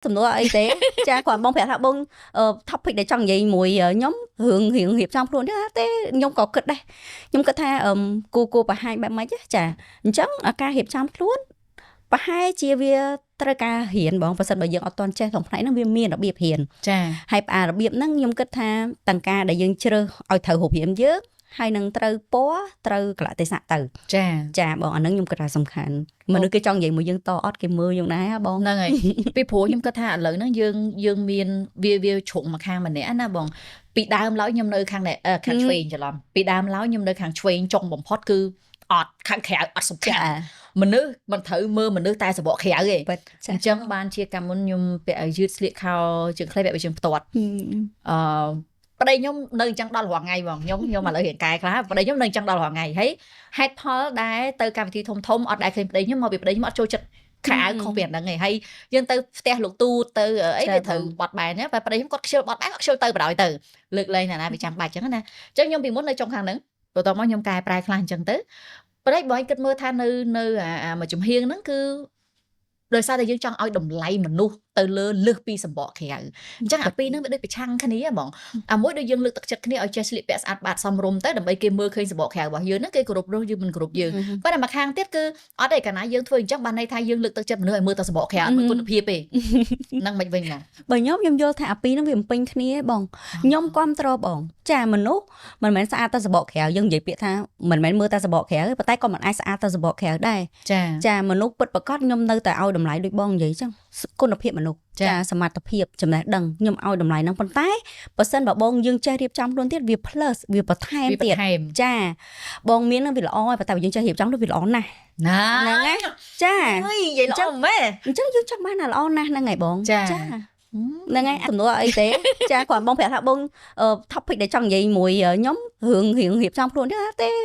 សំណួរអីទេចាគាត់បងប្រាប់ថាបង topic ដែលចង់និយាយមួយខ្ញុំរឿងរៀបចំខ្លួនទេខ្ញុំក៏គិតដែរខ្ញុំគិតថាគូបង្ហាញបែបម៉េចចាអញ្ចឹងការរៀបចំខ្លួនប្រហែលជាវាត្រូវការរៀនបងប្រសិនបើយើងអត់ទាន់ចេះក្នុងផ្នែកហ្នឹងវាមានរបៀបរៀនចាហើយរបៀបហ្នឹងខ្ញុំគិតថាទាំងការដែលយើងជ្រើសឲ្យត្រូវរូបរាងយើងហើយនឹងត្រូវពណ៌ត្រូវកលៈទេសៈទៅចាបងអាហ្នឹងខ្ញុំគិតថាសំខាន់មនុស្សគេចង់និយាយមួយយើងតអត់គេមើលយើងដែរបងហ្នឹងហើយពីព្រោះខ្ញុំគិតថាឥឡូវហ្នឹងយើងមានវាជ្រុងមកខាងម្នាក់ណាបងពីដើមឡើយខ្ញុំនៅខាងឆ្វេងច្រឡំពីដើមឡើយខ្ញុំនៅខាងឆ្វេងចុងបំផុតគឺអត់ខាងក្រៅអត់សំខាន់មនុស្សមិនត្រូវមើលមនុស្សតែសបកក្រៅទេអញ្ចឹងបានជាកាលមុនខ្ញុំពាក់ឲ្យយឺតស្លៀកខោជើងខ្លីពាក់ឲ្យជើងផ្ទាត់ប្តីខ្ញុំនៅអញ្ចឹងដល់រាល់ថ្ងៃបងខ្ញុំឥឡូវរៀងកែខ្លះប្តីខ្ញុំនៅអញ្ចឹងដល់រាល់ថ្ងៃហើយហេតុផលដែលទៅកម្មវិធីធំអត់ដែលឃើញប្តីខ្ញុំមកពីប្តីខ្ញុំអត់ចូលចិត្តខោអាវខុសពីហ្នឹងឯងហើយយើងទៅផ្ទះលោកទូទៅអីវាត្រូវបត់បែនណាតែប្តីខ្ញុំគាត់ខ្ជិលបត់បែនគាត់ខ្ជិលទៅបដ ாய் ទៅលើកលែងណាវាចាំបាច់អញ្ចឹងណាអញ្ចឹងខ្ញុំពីមុននៅចុងខាងហ្នឹងបន្ទាប់មកខ្ញុំកែប្រែខ្លះអញ្ចឹងទៅប្តីបងគិតមើលថានៅមួយចំហៀងហ្នឹងគឺដោយសារតែយើងចង់ឲ្យតម្លៃមនុស្សទៅលើសពីសម្បកក្រៅអញ្ចឹងអាពីរហ្នឹងវាដូចប្រឆាំងគ្នាហ្មងអាមួយដូចយើងលើកទឹកចិត្តគ្នាឲ្យចេះស្លៀកពាក់ស្អាតបាតសមរម្យទៅដើម្បីគេមើលឃើញសម្បកក្រៅរបស់យើងហ្នឹងគេគោរពយើងយើងមិនគោរពយើងប៉ុន្តែមកខាងទៀតគឺអត់ទេកាលណាយើងធ្វើអញ្ចឹងបានន័យថាយើងលើកទឹកចិត្តមនុស្សឲ្យមើលតែសម្បកក្រៅអត់មើលគុណភាពទេហ្នឹងមិនវិញណាបើខ្ញុំយល់ថាអាពីរហ្នឹងវាបំពេញគ្នាបងខ្ញុំគ្រប់ត្របងចាមនុស្សមិនមែនស្អាតតែសម្បកក្រៅយើងនិយាយពាក្យថាមិនមែនមើលតែសម្បកក្រៅទេប៉ុន្តែក៏មិនអាចស្អាតតែសម្បកក្រៅដែរចាមនុស្សពិតប្រាកដខ្ញុំនៅតែឲ្យតម្លៃដូចបងនិយាយចឹងគុណភាពមនុស្សចាសមត្ថភាពចំណេះដឹងខ្ញុំឲ្យតម្លៃហ្នឹងប៉ុន្តែបើសិនបើបងយើងចេះរៀបចំខ្លួនទៀតវា plus វាបន្ថែមទៀតចាបងមាននឹងវាល្អហើយប៉ុន្តែបើយើងចេះរៀបចំទៅវាល្អណាស់ហ្នឹងណាចានិយាយល្អមែនអញ្ចឹងយើងចង់បានតែល្អណាស់ហ្នឹងហើយបងចាហ្នឹងហើយសំណួរអីទេចាគាត់បងប្រាប់ថាបង topic ដែលចង់និយាយមួយខ្ញុំរឿងរៀបចំខ្លួនទេ